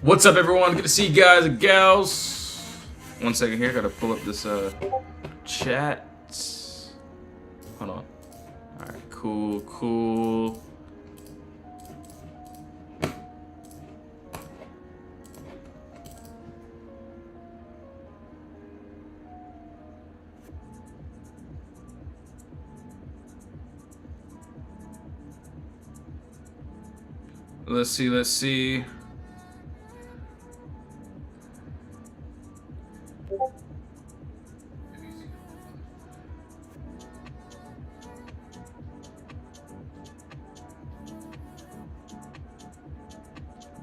What's up, everyone? Good to see you guys and gals. 1 second here, gotta pull up this chat. Hold on. Alright, cool. Let's see.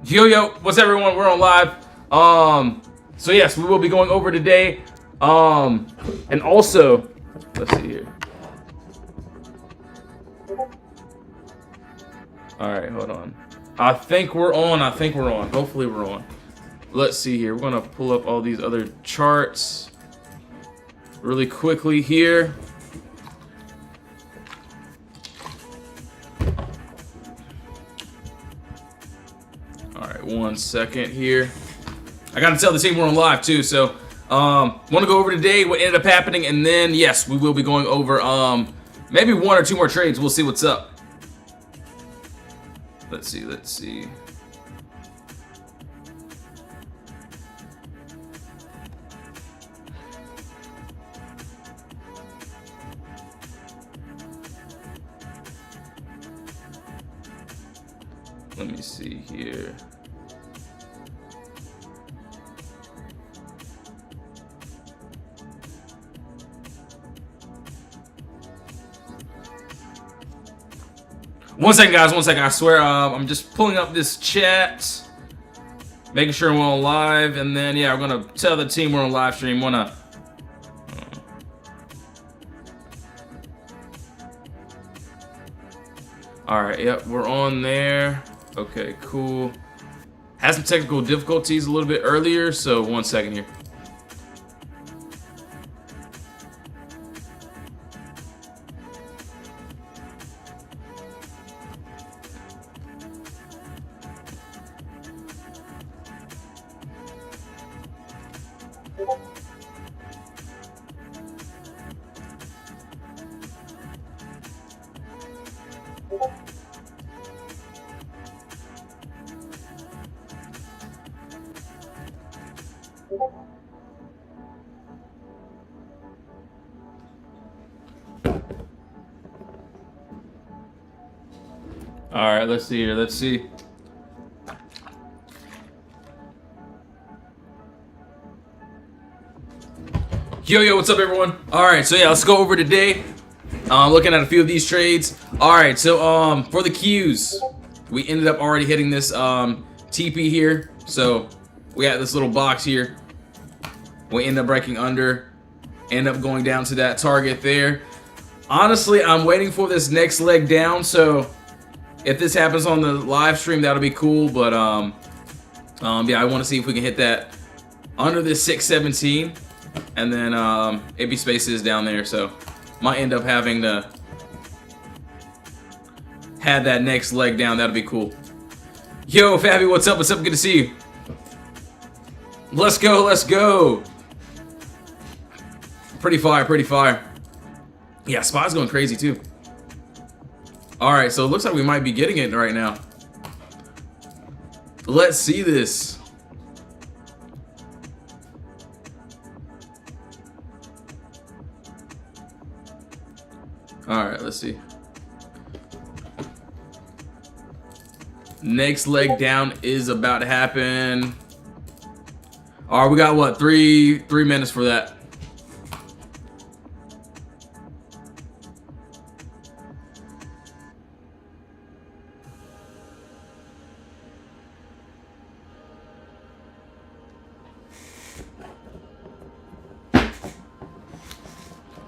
Yo, what's everyone? We're on live. So yes, we will be going over today. And also, let's see here. All right, hold on. I think we're on. Hopefully we're on. Let's see here. We're gonna pull up all these other charts really quickly here. All right, 1 second here. I gotta tell the team we're on live too, so want to go over today what ended up happening, and then yes, we will be going over maybe 1 or 2 more trades. We'll see what's up. Let's see. Let me see here. One second, guys. 1 second. I swear, I'm just pulling up this chat, making sure we're on live, and then yeah, we're gonna tell the team we're on live stream. All right, yep, we're on there. Okay, cool. Had some technical difficulties a little bit earlier, so 1 second here. All right, let's see here. Let's see. Yo, what's up, everyone? All right, so yeah, let's go over today. Looking at a few of these trades. All right, so for the Qs, we ended up already hitting this TP here. So we had this little box here. We end up breaking under, end up going down to that target there. Honestly, I'm waiting for this next leg down. So if this happens on the live stream, that'll be cool. But yeah, I want to see if we can hit that under this 617. And then AB Space is down there, so might end up having to have that next leg down. That'll be cool. Yo, Fabby, what's up? Good to see you. Let's go. Pretty fire. Yeah, Spot's going crazy too. All right, so it looks like we might be getting it right now. Let's see this. All right, let's see. Next leg down is about to happen. All right, we got what, three minutes for that.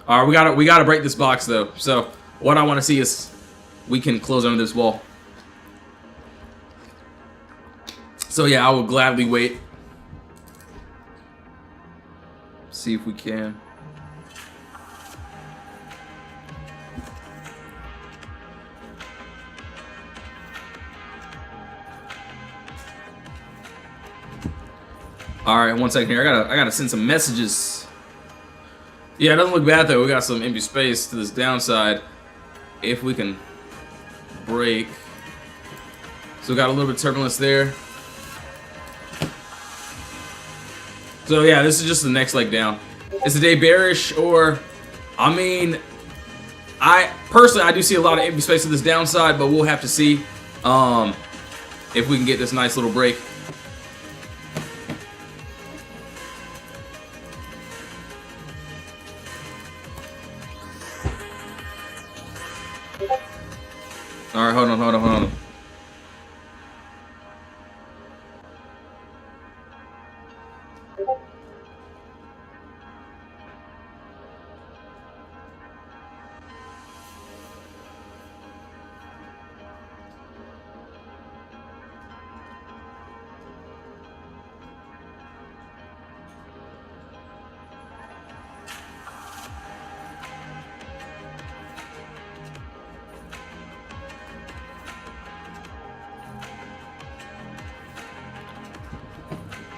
All right, we gotta break this box though. So what I want to see is we can close under this wall. So yeah, I will gladly wait. See if we can. All right, 1 second here. I gotta send some messages. Yeah, it doesn't look bad though. We got some empty space to this downside. If we can break. So we got a little bit of turbulence there. So yeah, this is just the next leg down. Is the day bearish or, I mean, I personally do see a lot of empty space to this downside, but we'll have to see if we can get this nice little break. All right, hold on.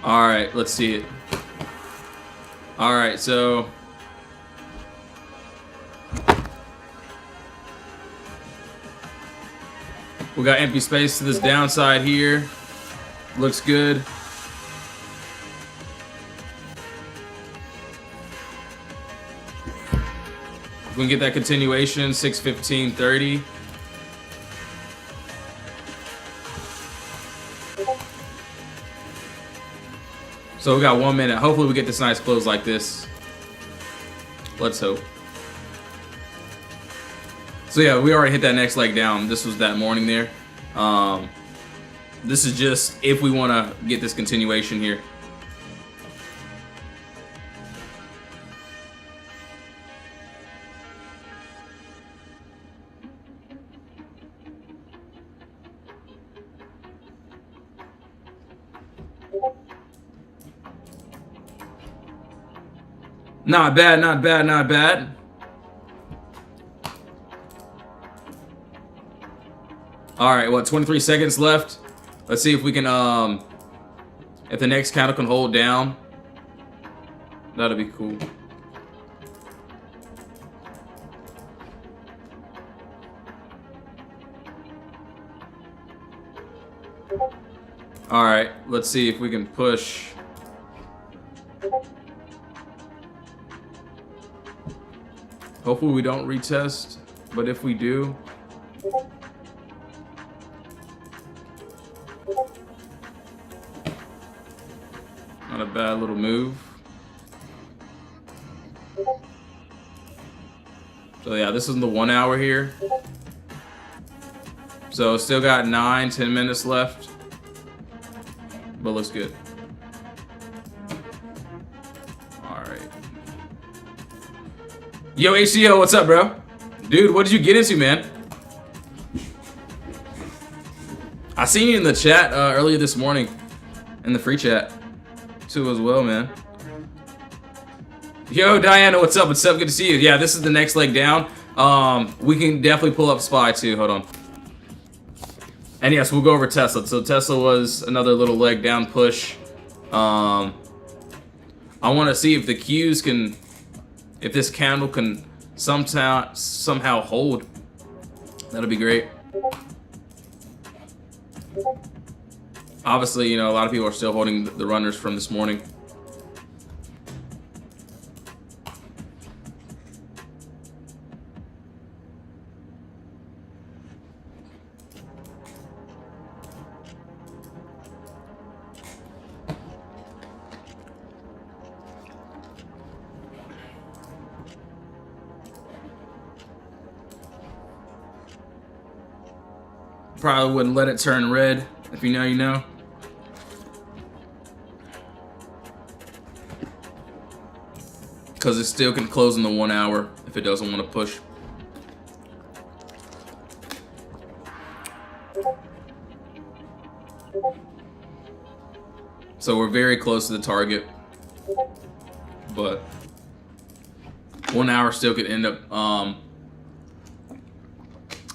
All right, let's see it. All right, so we got empty space to this downside here. Looks good. If we can get that continuation, 6:15:30. So we got 1 minute. Hopefully we get this nice close like this. Let's hope. So yeah, we already hit that next leg down. This was that morning there. This is just if we want to get this continuation here. Not bad, not bad, not bad. All right, what, 23 seconds left? Let's see if we can, if the next candle can hold down. That'll be cool. All right, let's see if we can push. Hopefully we don't retest, but if we do, not a bad little move. So yeah, this is the 1 hour here. So still got 9-10 minutes left, but looks good. Yo, HCO, what's up, bro? Dude, what did you get into, man? I seen you in the chat earlier this morning, in the free chat, too, as well, man. Yo, Diana, what's up? What's up? Good to see you. Yeah, this is the next leg down. We can definitely pull up SPY, too. Hold on. And yes, we'll go over Tesla. So Tesla was another little leg down push. I want to see if the Qs can... If this candle can somehow hold, that'll be great. Obviously, you know, a lot of people are still holding the runners from this morning. Probably wouldn't let it turn red. If you know, you know. Because it still can close in the 1 hour if it doesn't want to push. So we're very close to the target. But 1 hour still could end up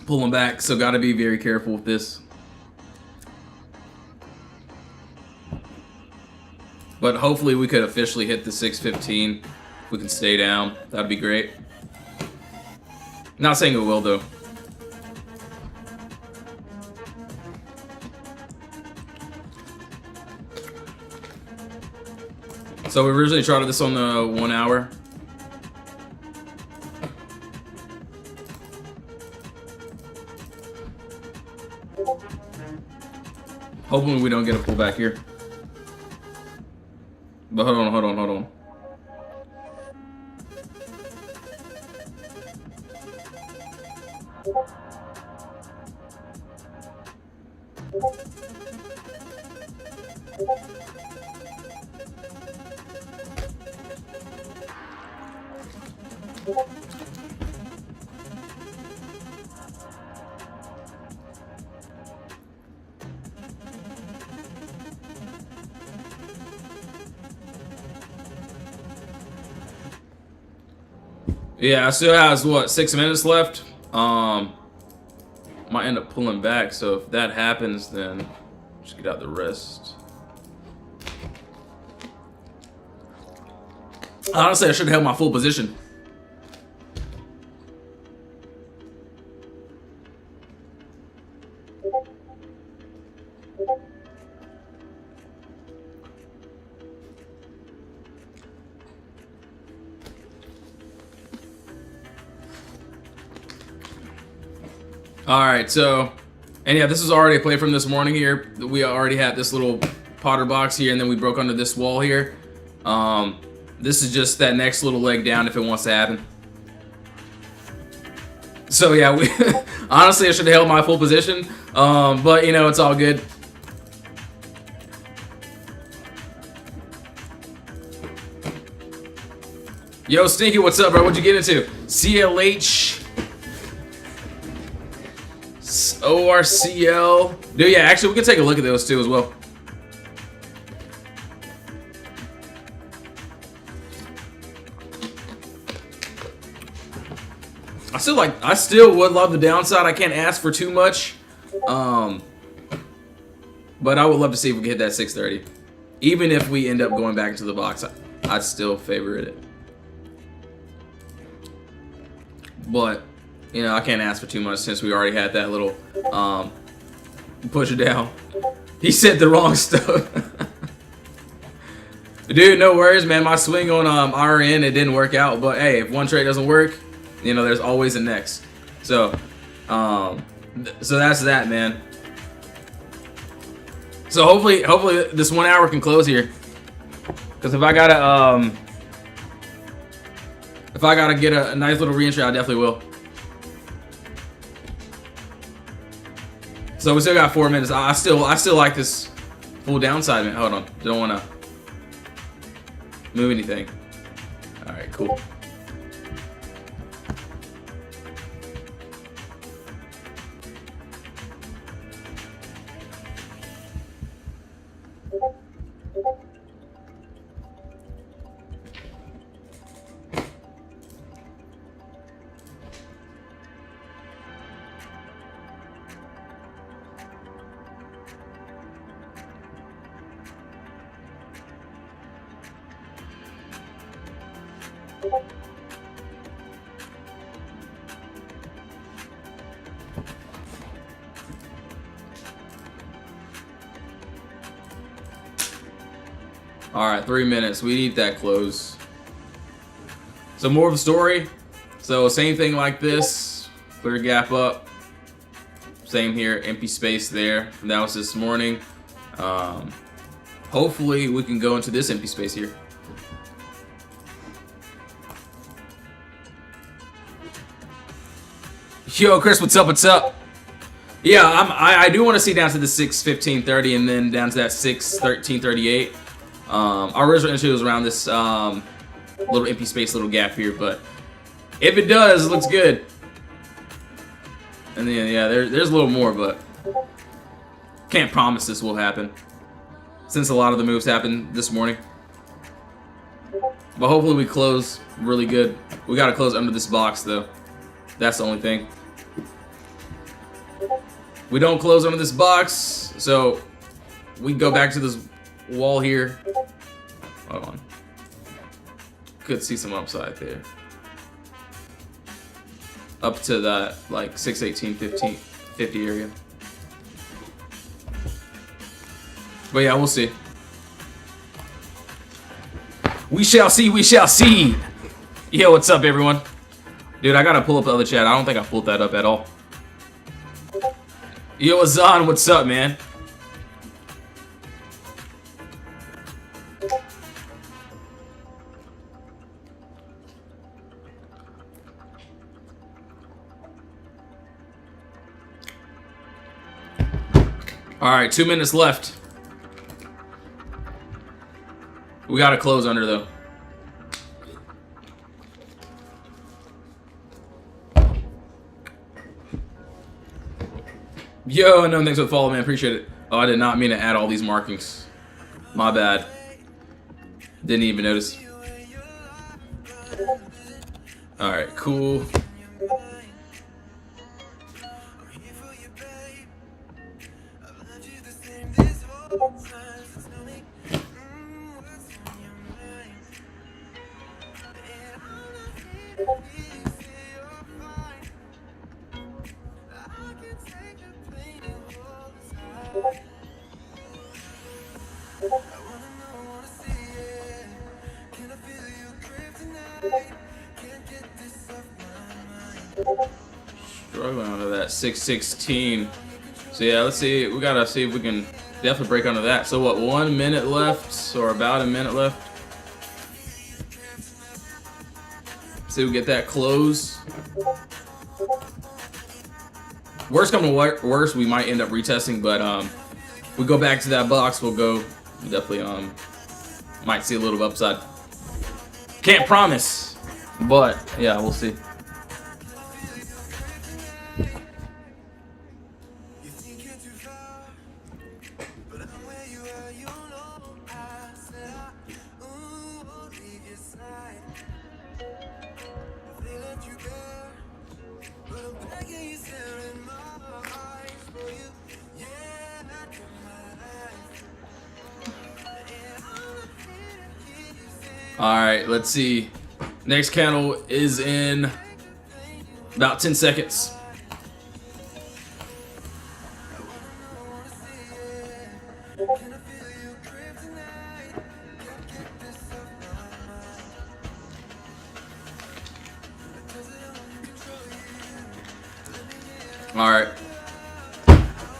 pulling back, so gotta be very careful with this. But hopefully we could officially hit the 615. If we can stay down, that'd be great. Not saying it will though. So we originally tried this on the 1 hour. Hoping we don't get a pullback here. But hold on. Yeah, I still has what, 6 minutes left. Might end up pulling back, so if that happens, then just get out the rest. Honestly, I should have held my full position. Alright, so, and yeah, this is already a play from this morning here. We already had this little Potter box here, and then we broke under this wall here. This is just that next little leg down if it wants to happen. So yeah, we honestly, I should have held my full position, but you know, it's all good. Yo, Stinky, what's up, bro? What'd you get into? CLH... ORCL. Dude, yeah, actually, we can take a look at those too as well. I still would love the downside. I can't ask for too much. But I would love to see if we can hit that 630. Even if we end up going back into the box, I'd still favor it. But you know, I can't ask for too much since we already had that little push it down. He said the wrong stuff. Dude, no worries, man. My swing on RN, it didn't work out. But hey, if one trade doesn't work, you know, there's always a next. So, so that's that, man. So hopefully this 1 hour can close here. Because if I gotta get a nice little re-entry, I definitely will. So we still got 4 minutes. I still like this full downside, man. Hold on, don't want to move anything. All right, cool. Alright, 3 minutes. We need that close. So more of the story. So same thing like this. Clear gap up. Same here. Empty space there. That was this morning. Hopefully we can go into this empty space here. Yo, Chris, what's up? What's up? Yeah, I do want to see down to the 6:15:30 and then down to that 6:13:38. Our original entry was around this little empty space, little gap here, but if it does, it looks good. And then yeah, there's a little more, but can't promise this will happen since a lot of the moves happened this morning. But hopefully we close really good. We gotta close under this box though. That's the only thing. We don't close under this box, so we go back to this wall here. Hold on. Could see some upside there. Up to that like 618, 50 area. But yeah, we'll see. We shall see, we shall see. Yo, what's up, everyone? Dude, I gotta pull up the other chat. I don't think I pulled that up at all. Yo, Azan, what's up, man? Alright, 2 minutes left. We gotta close under, though. Yo, no, thanks for the follow, man. Appreciate it. Oh, I did not mean to add all these markings. My bad. Didn't even notice. Alright, cool. Struggling under that 616. So yeah, let's see. We gotta see if we can definitely break under that. So what? 1 minute left, or about a minute left. See if we get that close. Worst come to worst, we might end up retesting, but we go back to that box. We'll go definitely might see a little upside. Can't promise, but yeah, we'll see. Alright, let's see. Next candle is in about 10 seconds. Alright.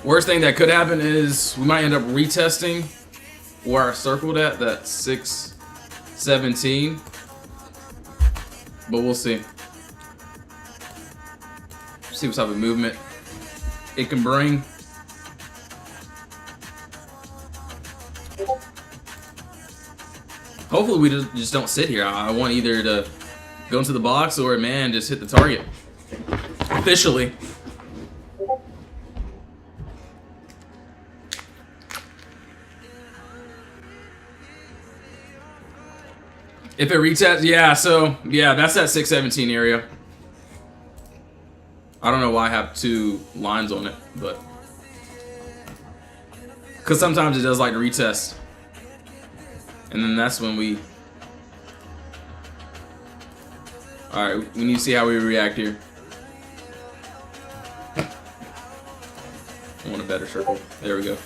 Worst thing that could happen is we might end up retesting where I circled at, that 617. But we'll see. See what type of movement it can bring. Hopefully we just don't sit here. I want either to go into the box or, man, just hit the target. Officially. If it retests, yeah, so, yeah, that's that 617 area. I don't know why I have 2 lines on it, but. Because sometimes it does like to retest. And then that's when we. Alright, we need to see how we react here. I want a better circle. There we go.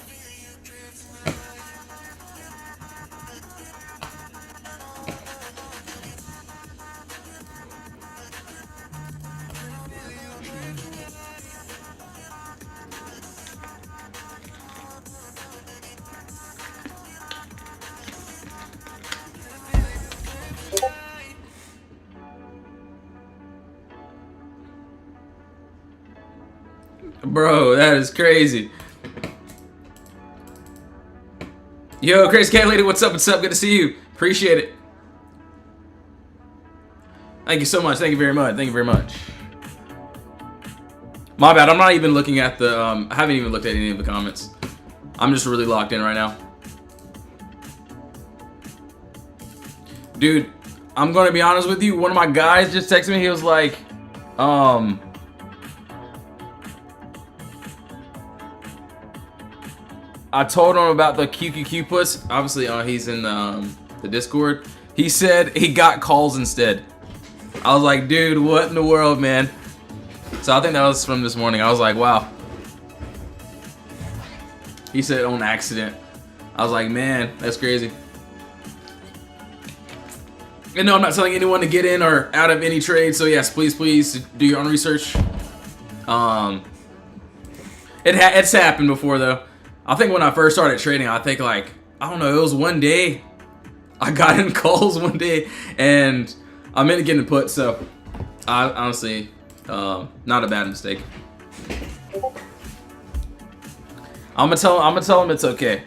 Bro, that is crazy. Yo, Crazy Cat Lady, what's up? What's up? Good to see you. Appreciate it. Thank you so much. Thank you very much. Thank you very much. My bad. I'm not even looking at the. I haven't even looked at any of the comments. I'm just really locked in right now. Dude, I'm gonna be honest with you. One of my guys just texted me. He was like, I told him about the QQQ puss. Obviously, he's in the Discord. He said he got calls instead. I was like, dude, what in the world, man? So I think that was from this morning. I was like, wow. He said on accident. I was like, man, that's crazy. And no, I'm not telling anyone to get in or out of any trade. So yes, please do your own research. It's happened before though. I think when I first started trading, I think like, I don't know, it was one day. I got in calls one day and I meant to get in put. So I honestly, not a bad mistake. I'm gonna tell him it's okay.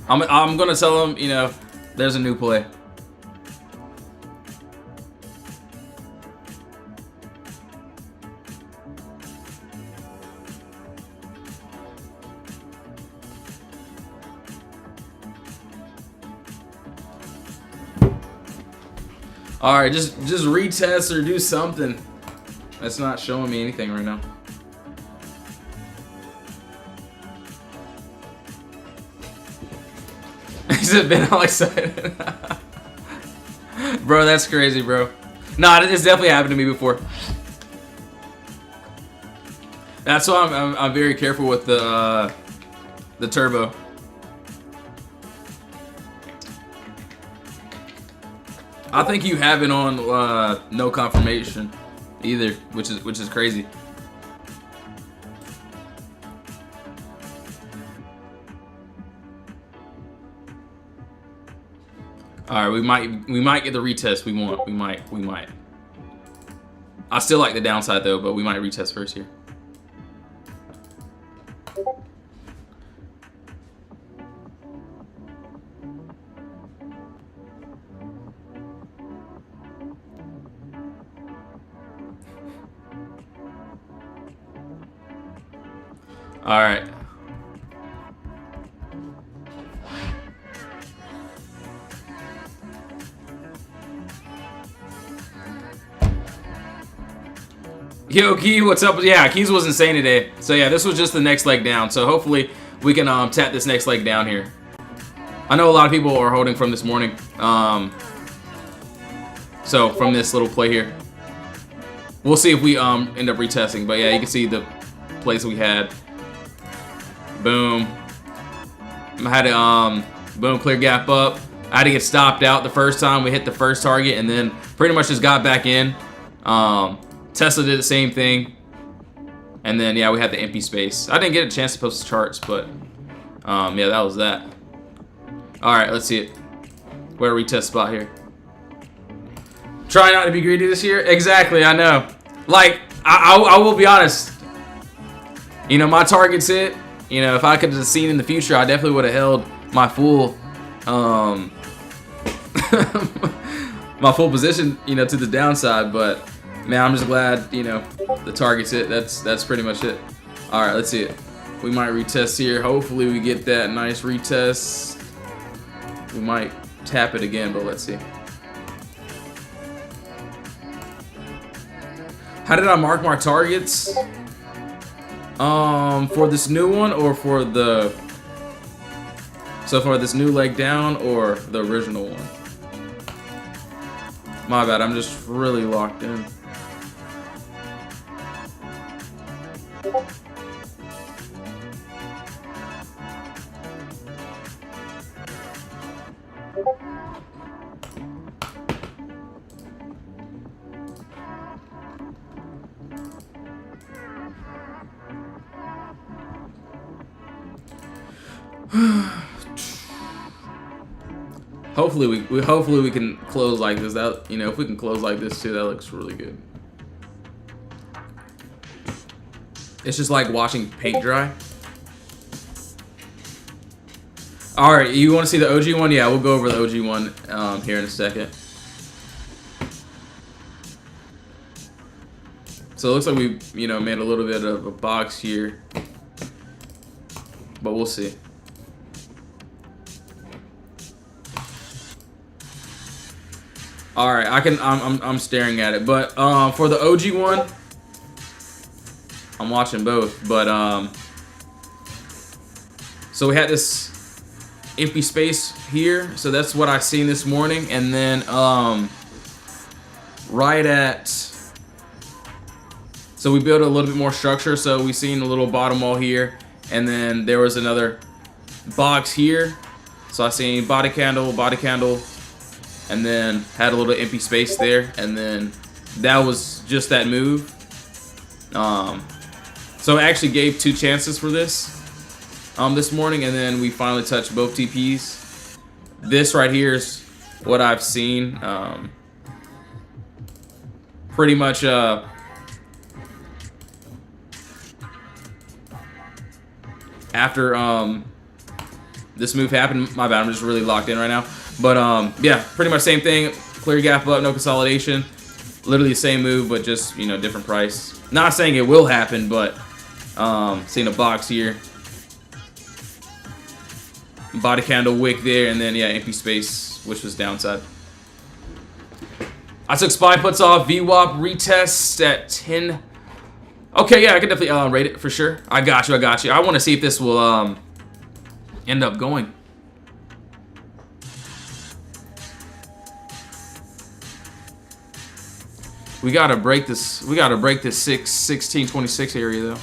I'm gonna tell him, you know, there's a new play. All right, just retest or do something. That's not showing me anything right now. He's been all excited. Bro, that's crazy, bro. Nah, it's definitely happened to me before. That's why I'm very careful with the turbo. I think you have it on no confirmation either, which is crazy. All right, we might get the retest we want. We might. I still like the downside though, but we might retest first here. All right. Yo, Key, what's up? Yeah, Keys was insane today. So yeah, this was just the next leg down. So hopefully we can tap this next leg down here. I know a lot of people are holding from this morning. So from this little play here, we'll see if we end up retesting. But yeah, you can see the plays we had. Boom. I had to boom, clear gap up. I had to get stopped out the first time we hit the first target, and then pretty much just got back in. Tesla did the same thing, and then yeah, we had the empty space. I didn't get a chance to post the charts, but yeah, that was that. All right, let's see it. Where retest spot here? Try not to be greedy this year. Exactly, I know. Like I will be honest. You know, my target's hit. You know, if I could have seen in the future, I definitely would have held my full my full position, you know, to the downside, but. Man, I'm just glad, you know, the target's hit. That's pretty much it. All right, let's see it. We might retest here. Hopefully we get that nice retest. We might tap it again, but let's see. How did I mark my targets? For this new one or for the... So for this new leg down or the original one? My bad, I'm just really locked in. Hopefully we can close like this. That, you know, if we can close like this too, that looks really good. It's just like watching paint dry. All right, you want to see the OG one? Yeah, we'll go over the OG one here in a second. So it looks like we, you know, made a little bit of a box here, but we'll see. All right, I'm staring at it, but for the OG one, I'm watching both. But so we had this empty space here. So that's what I seen this morning. And then right at, so we built a little bit more structure. So we seen a little bottom wall here, and then there was another box here. So I seen body candle, and then had a little empty space there, and then that was just that move. So I actually gave 2 chances for this this morning, and then we finally touched both TPs. This right here is what I've seen. Pretty much after this move happened. My bad, I'm just really locked in right now. But yeah, pretty much same thing. Clear gap up, no consolidation. Literally the same move, but just, you know, different price. Not saying it will happen, but seeing a box here. Body candle wick there, and then yeah, empty space, which was downside. I took spy puts off, VWAP retest at 10. Okay, yeah, I can definitely rate it for sure. I got you. I want to see if this will end up going. We gotta break this. We gotta break this 1626 area though.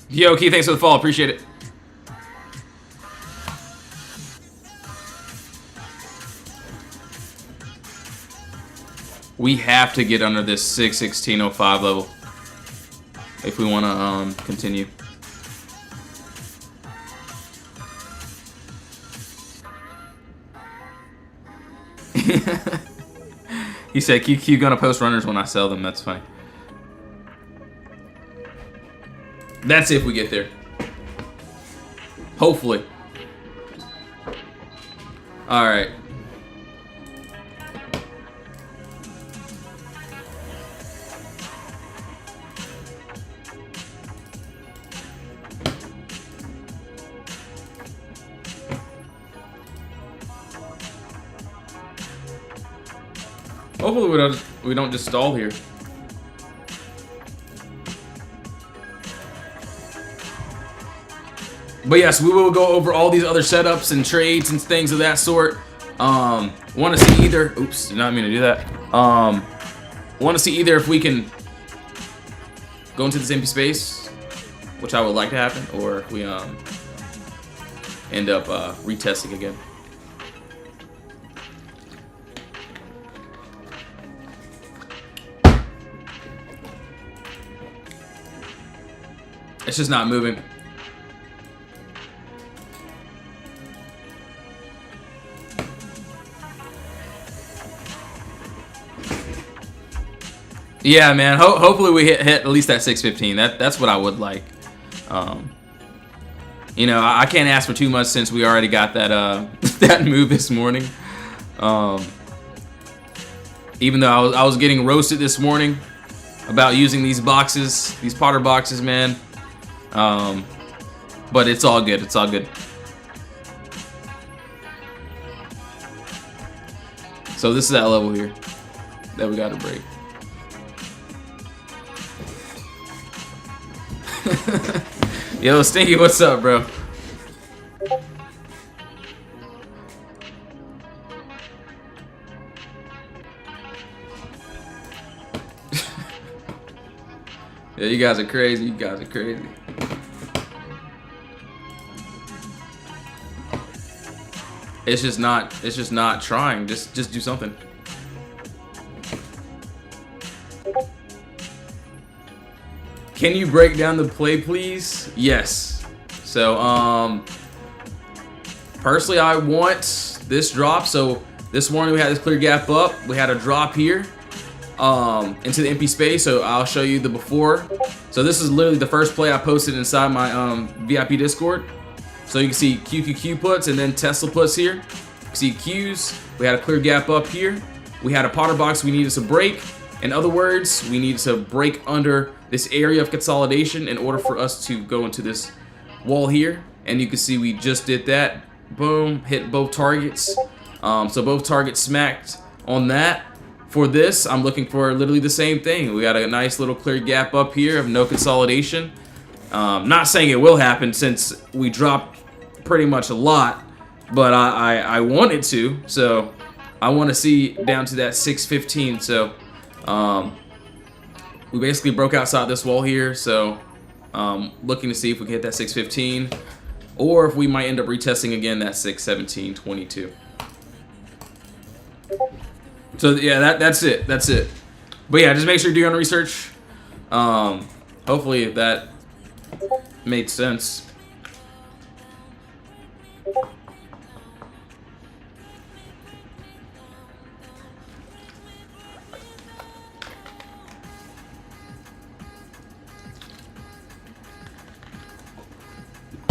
Yo, Key, thanks for the follow. Appreciate it. We have to get under this 616.05 level if we want to continue. He said, QQ gonna post runners when I sell them. That's funny. That's if we get there. Hopefully. All right. Hopefully we don't just stall here. But yes, we will go over all these other setups and trades and things of that sort. Want to see either. Oops, did not mean to do that. Want to see either if we can go into this empty space, which I would like to happen, or if we end up retesting again. It's just not moving. Yeah, man. Hopefully we hit at least that 615. That's what I would like. You know, I can't ask for too much since we already got that that move this morning. Even though I was getting roasted this morning about using these boxes, these Potter boxes, man. But it's all good. It's all good. So this is that level here that we got to break. Yo, Stinky, what's up, bro? Yeah, you guys are crazy. You guys are crazy. It's just not trying. Just do something. Can you break down the play, please? Yes. So, personally, I want this drop. So this morning we had this clear gap up. We had a drop here into the empty space. So I'll show you the before. So this is literally the first play I posted inside my VIP Discord. So you can see QQQ puts and then Tesla puts here. You can see Qs. We had a clear gap up here. We had a Potter box we needed to break. In other words, we needed to break under this area of consolidation in order for us to go into this wall here. And you can see we just did that. Boom, hit both targets. So both targets smacked on that. For this, I'm looking for literally the same thing. We got a nice little clear gap up here of no consolidation. Not saying it will happen since we dropped pretty much a lot, but I want it to. So I want to see down to that 615. So we basically broke outside this wall here. So looking to see if we can hit that 615, or if we might end up retesting again that 617.22. So yeah, that's it. But yeah, just make sure you do your own research. Hopefully that made sense.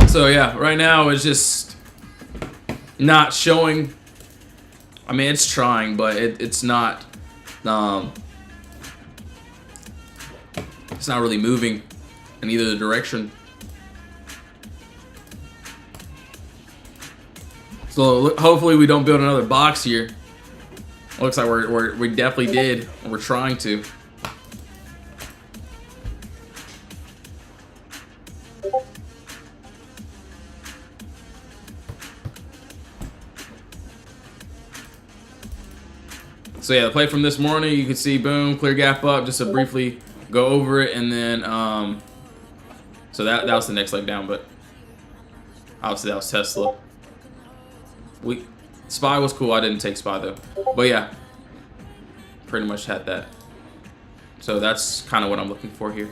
So yeah, right now it's just not showing. I mean, it's trying, but it's not really moving in either direction. So hopefully we don't build another box here. Looks like we definitely did. We're trying to. So yeah, the play from this morning, you can see, boom, clear gap up, just to briefly go over it, and then, so that was the next leg down, but obviously that was Tesla. SPY was cool, I didn't take SPY though. But yeah, pretty much had that. So that's kind of what I'm looking for here.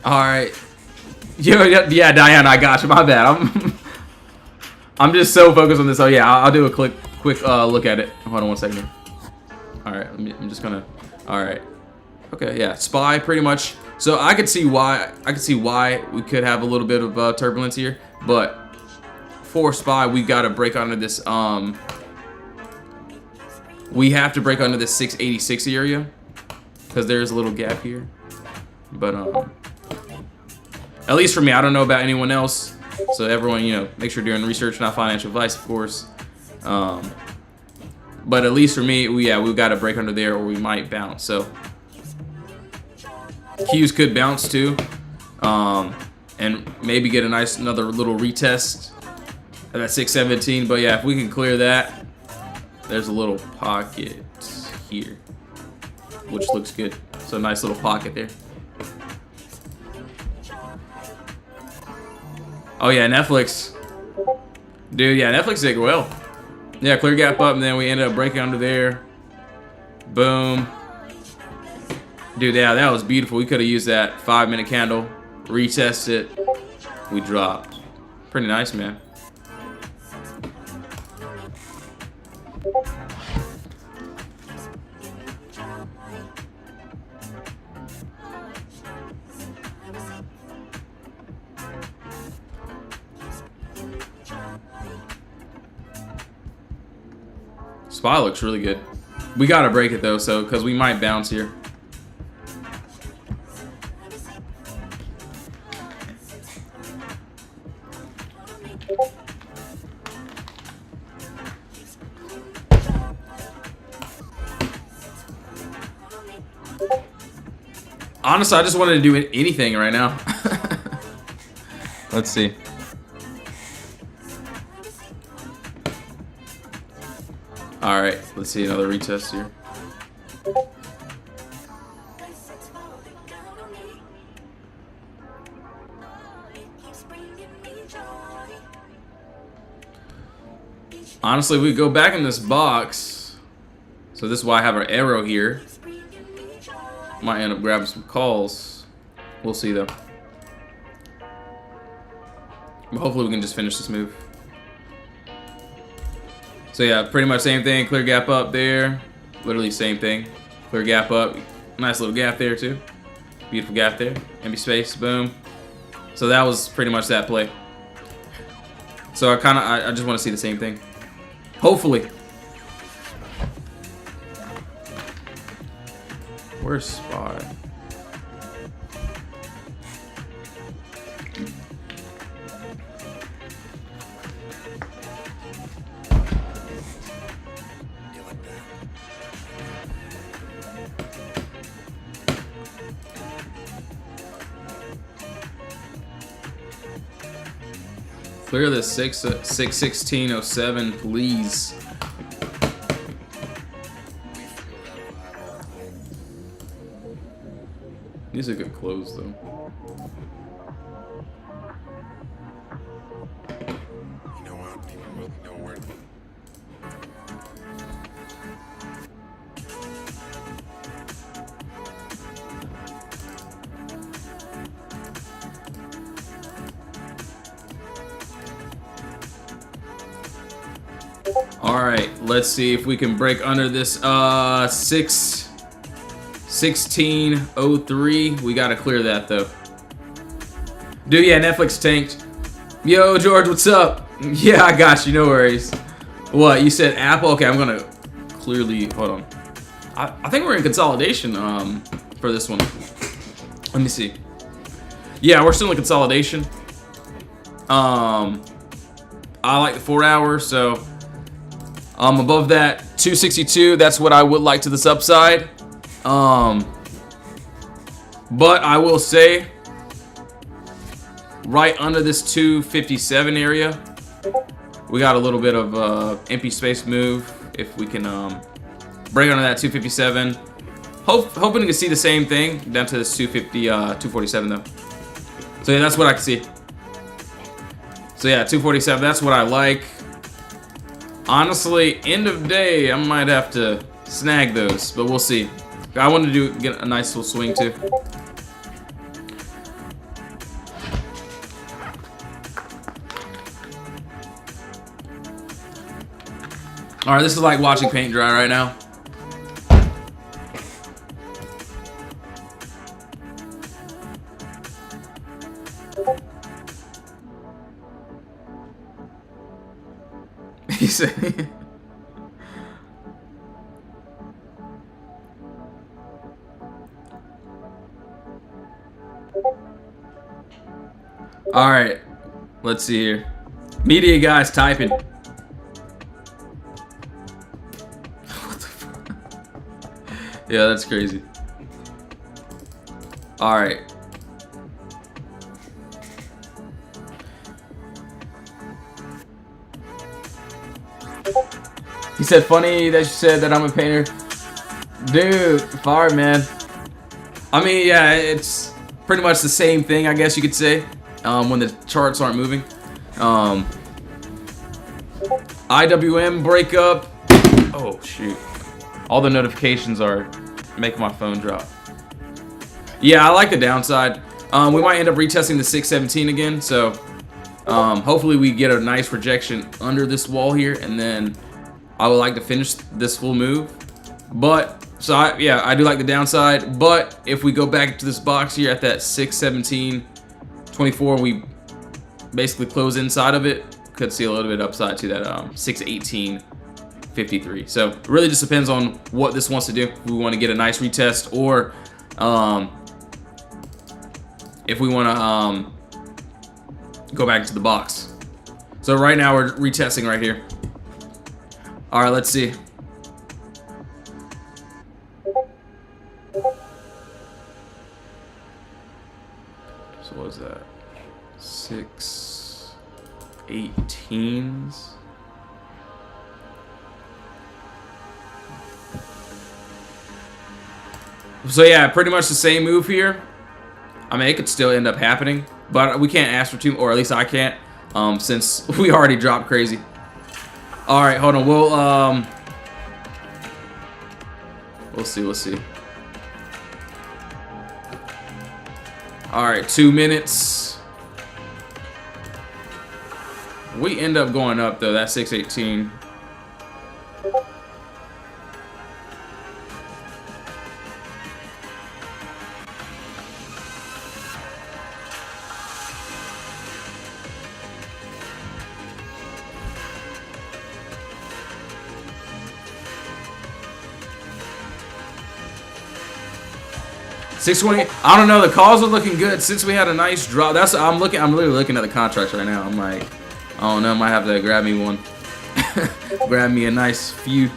All right, yeah, Diana, I got you. My bad. I'm just so focused on this. So yeah, I'll do a quick look at it. Hold on 1 second. All right, I'm just gonna. All right, okay, yeah, SPY pretty much. So I could see why we could have a little bit of turbulence here, but for SPY we gotta break under this. We have to break under this 686 area because there's a little gap here, but at least for me, I don't know about anyone else. So everyone, make sure you're doing research, not financial advice, of course. But at least for me, we've got to break under there, or we might bounce. So Qs could bounce too, and maybe get another little retest at that 617. But yeah, if we can clear that, there's a little pocket here, which looks good. So nice little pocket there. Oh yeah, Netflix. Dude, yeah, Netflix did well. Yeah, clear gap up, and then we ended up breaking under there. Boom. Dude, yeah, that was beautiful. We could have used that 5-minute candle, retest it. We dropped. Pretty nice, man. SPY looks really good. We gotta break it though, so because we might bounce here. Honestly, I just wanted to do anything right now. Let's see. All right, let's see another retest here. Honestly, we go back in this box. So this is why I have our arrow here. Might end up grabbing some calls. We'll see though. But hopefully we can just finish this move. So yeah, pretty much same thing. Clear gap up there. Literally same thing. Clear gap up. Nice little gap there too. Beautiful gap there. Empty space. Boom. So that was pretty much that play. So I just want to see the same thing. Hopefully. Where's Spy? Clear the 61607, please. These are good close though. You know what? People really know where. All right, let's see if we can break under this 1603. We gotta clear that though. Dude, yeah, Netflix tanked. Yo, George, what's up? Yeah, I got you, no worries. What, you said Apple? Okay, I'm gonna clearly, hold on. I think we're in consolidation for this one. Let me see. Yeah, we're still in consolidation. I like the 4 hour, so above that 262, that's what I would like to this upside. But I will say, right under this 257 area, we got a little bit of empty space move. If we can break under that 257, hoping to see the same thing down to this 247 though. So yeah, that's what I can see. So yeah, 247, that's what I like. Honestly, end of day, I might have to snag those, but we'll see. I want to get a nice little swing too. All right, this is like watching paint dry right now. He said. All right, let's see here. Media guys typing. What the fuck? Yeah, that's crazy. All right. He said, funny that you said that I'm a painter. Dude, fire, man. I mean, yeah, it's pretty much the same thing, I guess you could say, when the charts aren't moving. IWM breakup. Oh, shoot. All the notifications are making my phone drop. Yeah, I like the downside. We might end up retesting the 617 again, so hopefully we get a nice rejection under this wall here, and then I would like to finish this full move. But, so yeah, I do like the downside, but if we go back to this box here at that 617.24, we basically close inside of it, could see a little bit upside to that 618.53. So it really just depends on what this wants to do. If we want to get a nice retest, or if we want to go back to the box. So right now we're retesting right here. All right, let's see. So what was that? 618s. So yeah, pretty much the same move here. I mean, it could still end up happening, but we can't ask for too, or at least I can't, since we already dropped crazy. All right, hold on. We'll see. All right, 2 minutes. We end up going up though. That's 618. $620. I don't know. The calls are looking good since we had a nice drop. I'm literally looking at the contracts right now. I'm like, I don't know. I might have to grab me one. Grab me a nice few.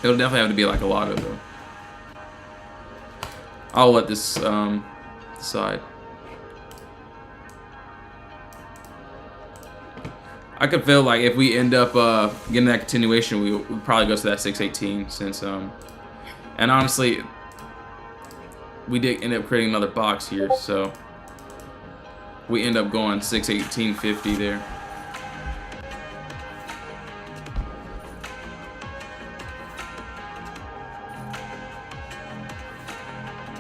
It'll definitely have to be like a lotto though. I'll let this decide. I could feel like if we end up getting that continuation, we'll probably go to that 618 since and honestly, we did end up creating another box here, so we end up going 618.50 there.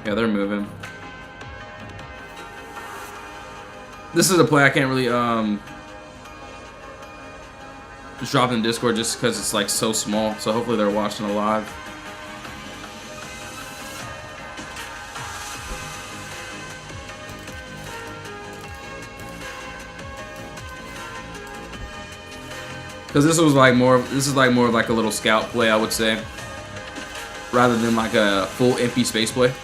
Yeah, they're moving. This is a play I can't really just drop in Discord just because it's like so small. So hopefully they're watching live. Because this is like more of like a little scout play, I would say, rather than like a full empty space play.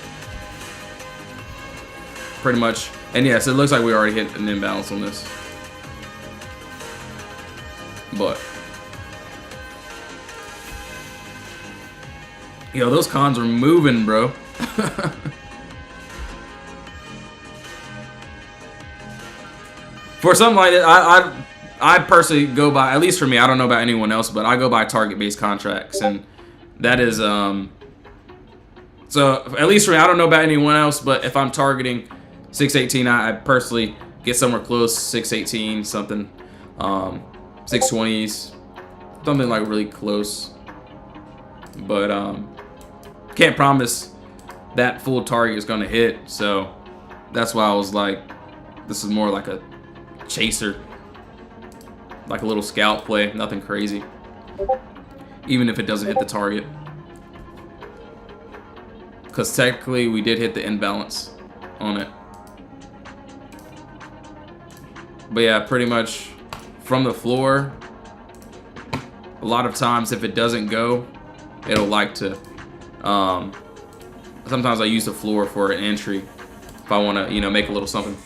Pretty much. And yes, it looks like we already hit an imbalance on this. But yo, those cons are moving, bro. For something like that, I personally go by, at least for me, I don't know about anyone else, but I go by target-based contracts, and that is so at least for me, I don't know about anyone else, but if I'm targeting 618, I personally get somewhere close, 618 something, 620s, something like really close. But can't promise that full target is gonna hit, so that's why I was like, this is more like a chaser, like a little scout play, nothing crazy, even if it doesn't hit the target, because technically we did hit the imbalance on it. But yeah, pretty much from the floor, a lot of times if it doesn't go, it'll like to sometimes I use the floor for an entry if I want to, you know, make a little something.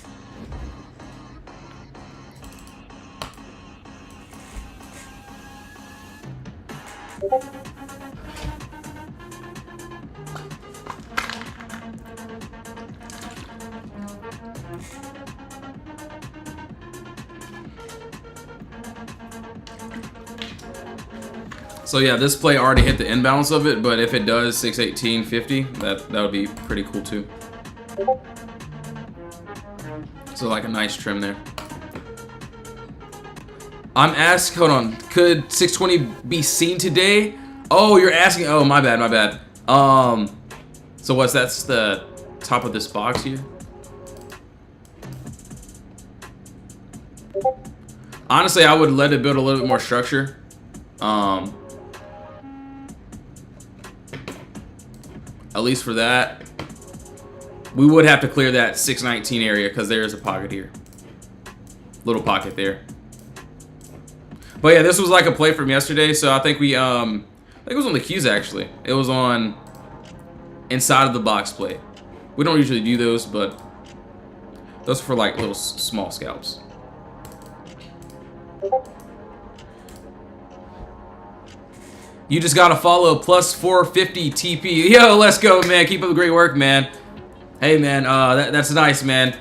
So yeah, this play already hit the imbalance of it, but if it does 618.50, that would be pretty cool too. So like a nice trim there. I'm asked, hold on, could 620 be seen today? Oh, you're asking, oh, my bad. So that's the top of this box here? Honestly, I would let it build a little bit more structure. At least for that, we would have to clear that 619 area because there is a pocket here. Little pocket there. But yeah, this was like a play from yesterday, so I think we, I think it was on the cues actually. It was on inside of the box play. We don't usually do those, but those are for like little small scalps. You just gotta follow plus 450 TP. Yo, let's go, man. Keep up the great work, man. Hey, man, that's nice, man.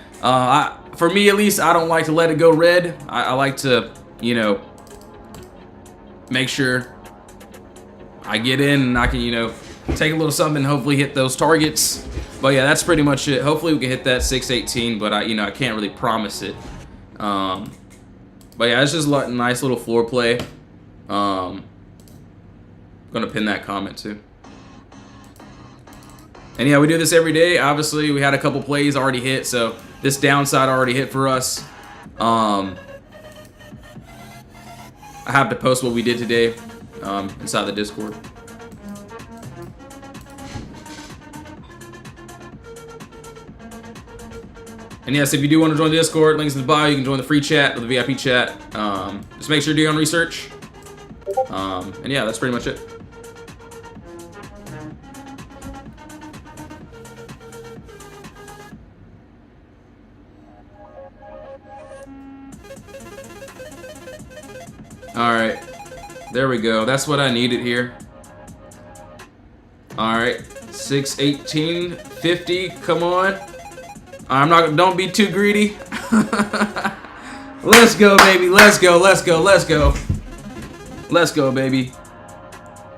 For me, at least, I don't like to let it go red. I like to, you know, make sure I get in and I can, you know, take a little something and hopefully hit those targets. But yeah, that's pretty much it. Hopefully we can hit that 618, but you know, I can't really promise it. But yeah, it's just a nice little floor play. Gonna pin that comment too. And yeah, we do this every day. Obviously, we had a couple plays already hit, so this downside already hit for us. I have to post what we did today inside the Discord. And yes, if you do want to join the Discord, links in the bio. You can join the free chat or the VIP chat. Just make sure you do your own research. And yeah, that's pretty much it. Alright, there we go. That's what I needed here. Alright, 618.50, come on. Don't be too greedy. Let's go, baby, let's go, let's go, let's go. Let's go, baby.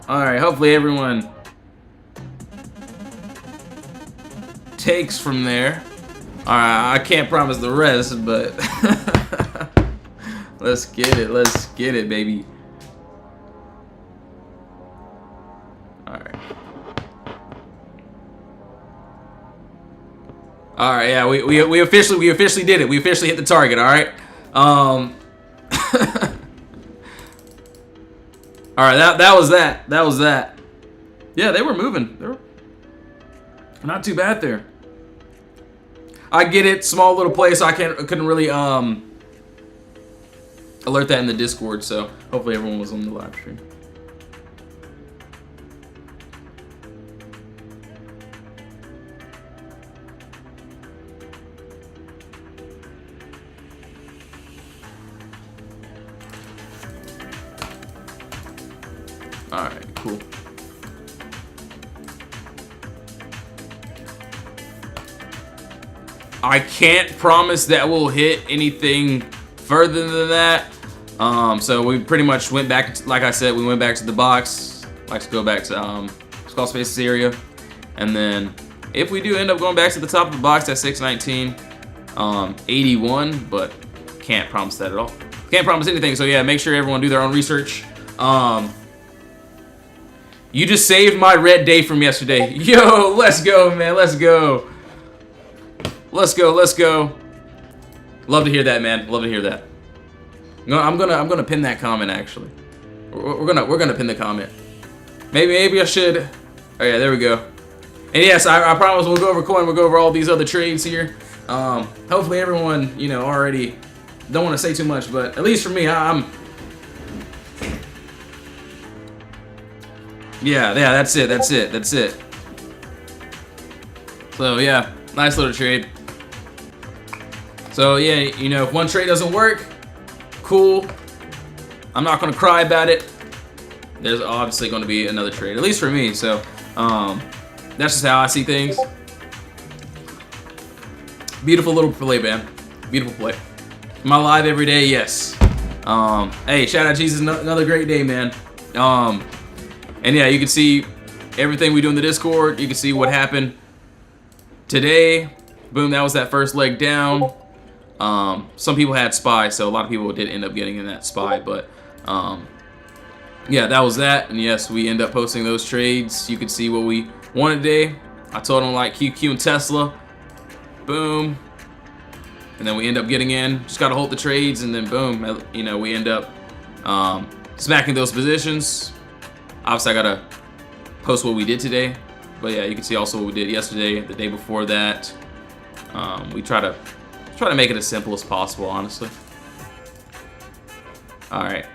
Alright, hopefully everyone takes from there. Alright, I can't promise the rest, but let's get it, baby. Alright. Alright, yeah, we officially did it. We officially hit the target, alright? Alright, that was that. That was that. Yeah, they were moving. They were not too bad there. I get it, small little place. I couldn't really alert that in the Discord, so hopefully everyone was on the live stream. Alright, cool. I can't promise that we'll hit anything further than that. So we pretty much went back, like I said, we went back to the box. Like to go back to Skull Spaces area. And then if we do end up going back to the top of the box at 619, 81, but can't promise that at all. Can't promise anything, so yeah, make sure everyone do their own research. You just saved my red day from yesterday. Yo, let's go, man, let's go. Let's go, let's go. Love to hear that, man. Love to hear that. No, I'm gonna pin that comment actually. We're gonna pin the comment. Maybe I should. Oh yeah, there we go. And yes, I promise we'll go over coin. We'll go over all these other trades here. Hopefully everyone, you know, already. Don't want to say too much, but at least for me, I'm. Yeah, that's it. So yeah, nice little trade. So yeah, you know, if one trade doesn't work, cool. I'm not gonna cry about it. There's obviously gonna be another trade, at least for me. So that's just how I see things. Beautiful little play, man. Beautiful play. Am I live every day? Yes. Hey, shout out Jesus, another great day, man. And yeah, you can see everything we do in the Discord. You can see what happened today. Boom, that was that first leg down. Some people had SPY, so a lot of people did end up getting in that SPY, but yeah, that was that. And yes, we end up posting those trades. You can see what we won today. I told them like QQ and Tesla. Boom. And then we end up getting in. Just gotta hold the trades, and then boom, you know, we end up smacking those positions. Obviously, I gotta post what we did today, but yeah, you can see also what we did yesterday, the day before that. We try to make it as simple as possible, honestly. All right,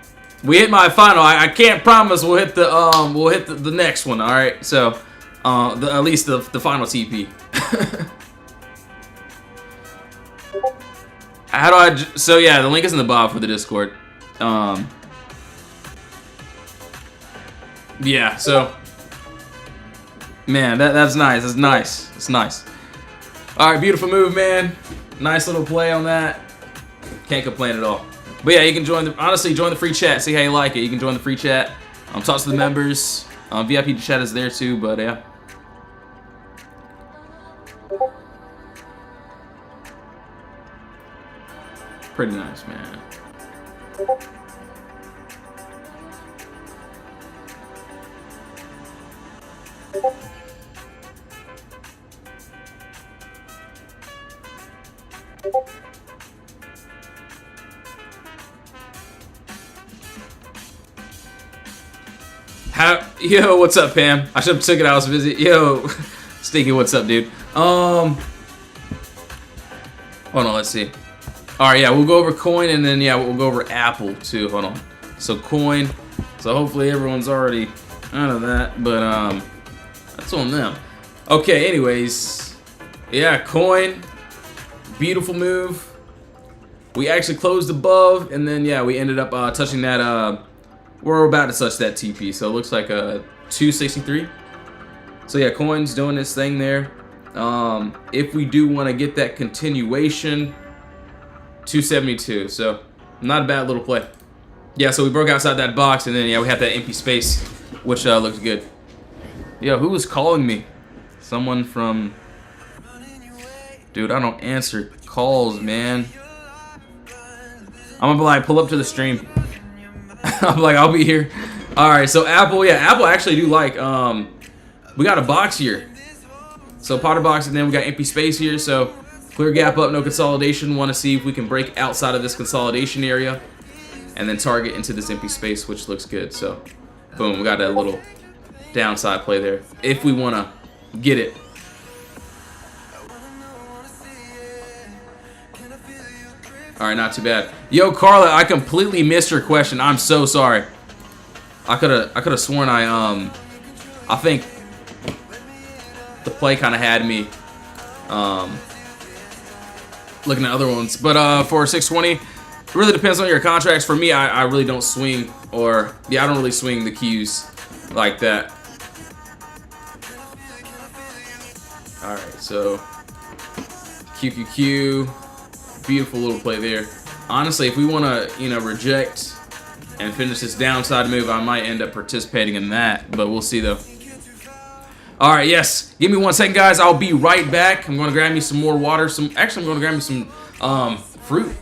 we hit my final. I can't promise we'll hit the next one. All right, so at least the final TP. How do I? So yeah, the link is in the bio for the Discord. Yeah, so man, that's nice. That's nice. It's nice. All right, beautiful move, man. Nice little play on that. Can't complain at all. But yeah, you can join join the free chat. See how you like it. You can join the free chat. Talk to the members. VIP chat is there too. But yeah. Pretty nice, man. Yo, what's up, Pam? I should have took it. I was busy. Yo, Stinky, what's up, dude? Hold on, let's see. All right, yeah, we'll go over coin, and then yeah, we'll go over Apple too. Hold on. So coin. So hopefully everyone's already out of that, but that's on them. Okay, anyways, yeah, coin. Beautiful move. We actually closed above, and then yeah, we ended up touching that. We're about to touch that TP, so it looks like a 263. So yeah, coin's doing this thing there. If we do want to get that continuation, 272. So not a bad little play. Yeah, so we broke outside that box, and then yeah, we have that empty space, which looks good. Yo, who was calling me? Someone from... Dude, I don't answer calls, man. I'm gonna be like, pull up to the stream. I'm like, I'll be here. All right, so Apple, yeah, Apple actually do like, we got a box here. So Potter box, and then we got empty space here. So clear gap up, no consolidation. Want to see if we can break outside of this consolidation area and then target into this empty space, which looks good. So boom, we got that little downside play there if we want to get it. All right, not too bad. Yo, Carla, I completely missed your question. I'm so sorry. I could have sworn I think the play kind of had me looking at other ones. But for 620, it really depends on your contracts. For me, I really don't swing, or yeah, I don't really swing the Qs like that. All right, so QQQ. Beautiful little play there. Honestly, if we want to, you know, reject and finish this downside move, I might end up participating in that, but we'll see though. All right, yes. Give me 1 second, guys. I'll be right back. I'm going to grab me some more water. Actually, I'm going to grab me some fruit.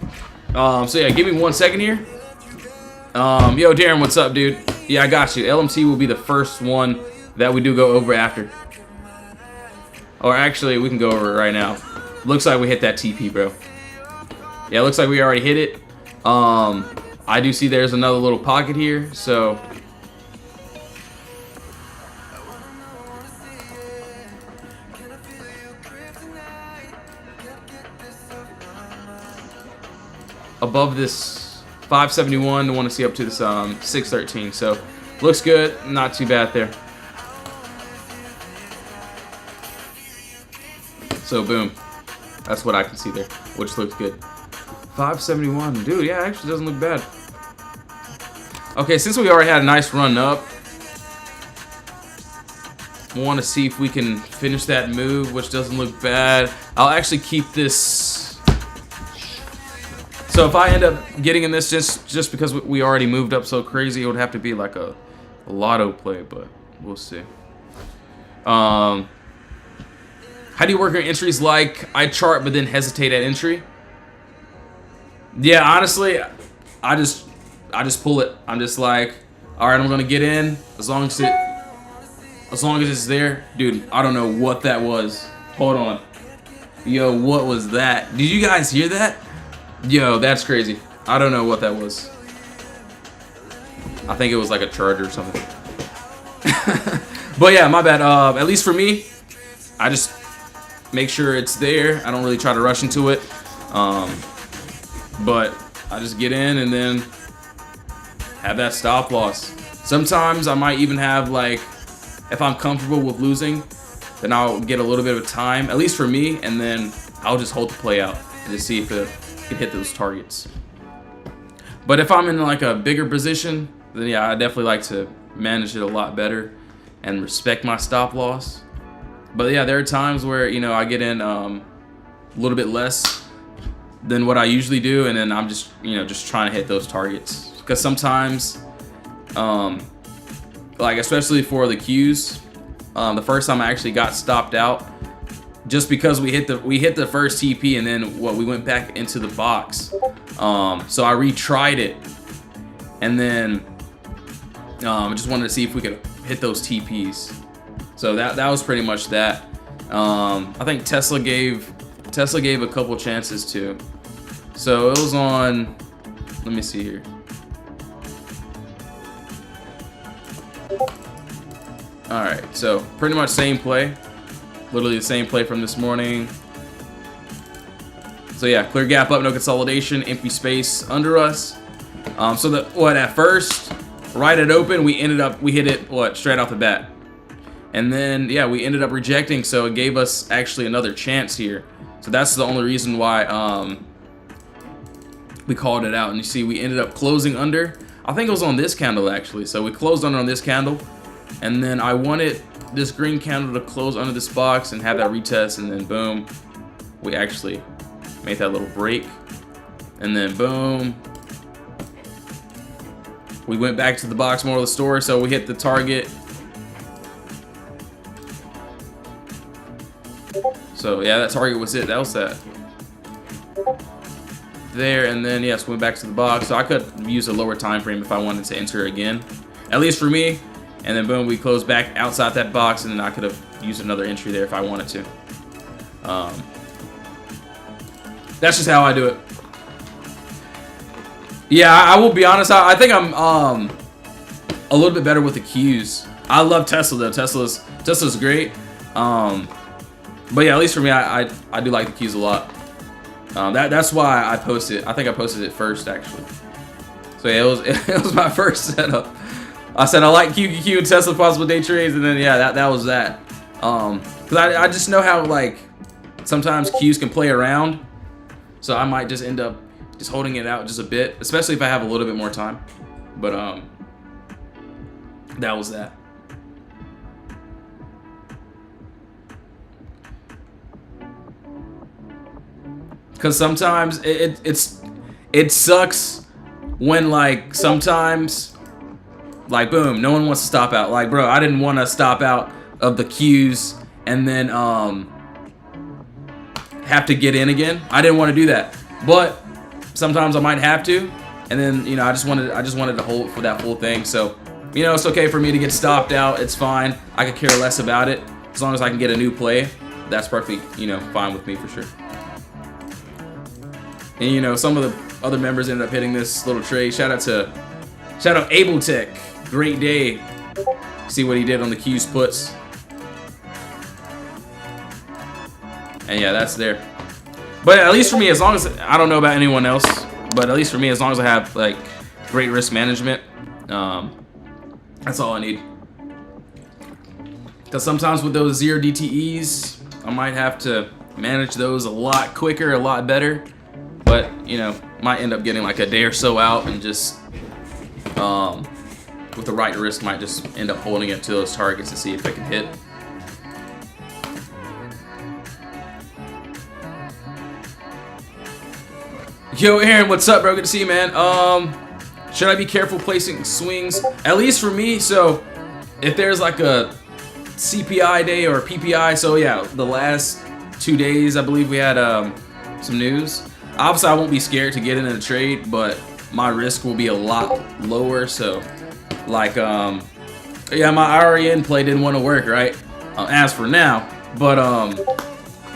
So yeah, give me 1 second here. Yo, Darren, what's up, dude? Yeah, I got you. LMC will be the first one that we do go over after. Or actually, we can go over it right now. Looks like we hit that TP, bro. Yeah, it looks like we already hit it. I do see there's another little pocket here, so above this 571, I want to see up to this 613. So looks good, not too bad there. So boom, that's what I can see there, which looks good. 571, dude, yeah, actually doesn't look bad. Okay, since we already had a nice run up, we want to see if we can finish that move, which doesn't look bad. I'll actually keep this. So if I end up getting in this just because we already moved up so crazy, it would have to be like a lotto play, but we'll see. How do you work your entries? Like, I chart but then hesitate at entry? Yeah, honestly, I just pull it. I'm just like, all right, I'm gonna get in as long as it's there. Dude, I don't know what that was. Hold on. Yo, what was that? Did you guys hear that? Yo, that's crazy. I don't know what that was. I think it was like a charger or something. But yeah, my bad. At least for me, I just make sure it's there. I don't really try to rush into it. But I just get in and then have that stop loss. Sometimes I might even have, like, if I'm comfortable with losing, then I'll get a little bit of time, at least for me, and then I'll just hold the play out and just see if it can hit those targets. But if I'm in like a bigger position, then yeah, I definitely like to manage it a lot better and respect my stop loss. But yeah, there are times where, you know, I get in a little bit less than what I usually do, and then I'm just, you know, just trying to hit those targets. Because sometimes, like especially for the Qs, the first time I actually got stopped out, just because we hit the first TP and then we went back into the box. So I retried it, and then I just wanted to see if we could hit those TPs. So that was pretty much that. I think Tesla gave a couple chances too. So it was on. Let me see here. All right, so pretty much same play, literally the same play from this morning. So yeah, clear gap up, no consolidation, empty space under us. So that what at first, right at open, we hit it straight off the bat, and then yeah, we ended up rejecting. So it gave us actually another chance here. So that's the only reason why we called it out. And you see, we ended up closing under. I think it was on this candle actually. So we closed under on this candle, and then I wanted this green candle to close under this box and have that retest, and then boom, we actually made that little break, and then boom, we went back to the box more of the store. So we hit the target. So yeah, that target was it. That was that there, and then yes, went back to the box. So I could use a lower time frame if I wanted to enter again, at least for me. And then boom, we closed back outside that box, and then I could have used another entry there if I wanted to. That's just how I do it. Yeah, I will be honest. I think I'm a little bit better with the Qs. I love Tesla though. Tesla's great. But yeah, at least for me, I do like the Qs a lot. That's why I posted. I think I posted it first actually. So yeah, it was my first setup. I said I like QQQ and Tesla possible day trades, and then yeah, that was that. Cause I just know how like sometimes Qs can play around, so I might just end up just holding it out just a bit, especially if I have a little bit more time. But that was that. Cause sometimes it sucks when like sometimes like boom, no one wants to stop out. Like bro, I didn't want to stop out of the Qs and then have to get in again. I didn't want to do that, but sometimes I might have to, and then you know I just wanted to hold for that whole thing. So you know it's okay for me to get stopped out. It's fine. I could care less about it as long as I can get a new play. That's perfectly fine with me for sure. And you know some of the other members ended up hitting this little trade. Shout out Abletech. Great day. See what he did on the Qs puts. And yeah, that's there. But at least for me, as long as I don't know about anyone else, but at least for me, as long as I have like great risk management, that's all I need. Because sometimes with those 0 DTEs, I might have to manage those a lot quicker, a lot better. But you know, might end up getting like a day or so out, and just with the right risk, might just end up holding it to those targets to see if it can hit. Yo, Aaron, what's up, bro? Good to see you, man. Should I be careful placing swings? At least for me, so if there's like a CPI day or PPI, so yeah, the last 2 days, I believe we had some news. Obviously, I won't be scared to get in a trade, but my risk will be a lot lower. So, like, yeah, my REN play didn't want to work, right? As for now, but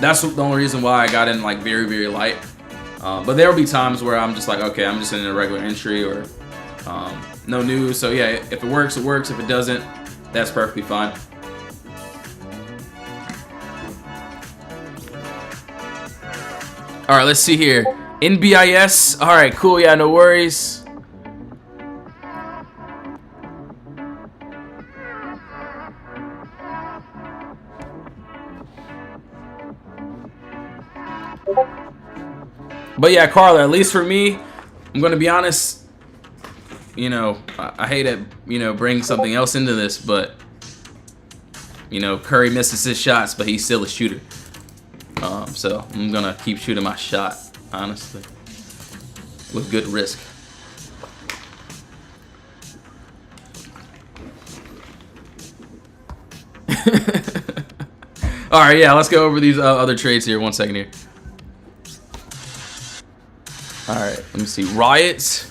that's the only reason why I got in like very, very light. But there will be times where I'm just like, okay, I'm just in a regular entry or no news. So yeah, if it works, it works. If it doesn't, that's perfectly fine. All right, let's see here. NBIS. All right, cool. Yeah, no worries. But yeah, Carla, at least for me, I'm gonna be honest, you know, I hate to, bring something else into this, but Curry misses his shots, but he's still a shooter. So I'm gonna keep shooting my shot, honestly, with good risk. All right, yeah, let's go over these other trades here. 1 second here. All right, let me see. Riots.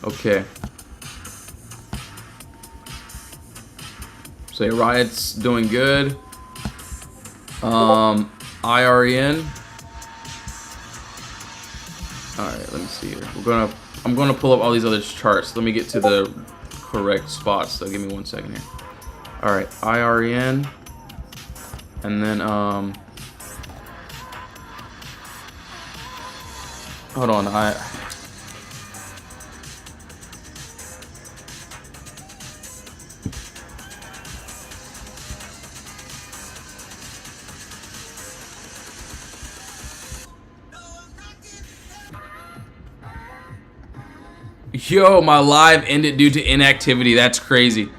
Okay. So yeah, Riot's doing good. IREN. Alright, let me see here. I'm gonna pull up all these other charts. Let me get to the correct spots. So give me 1 second here. Alright, IREN. And then hold on, Yo, my live ended due to inactivity. That's crazy.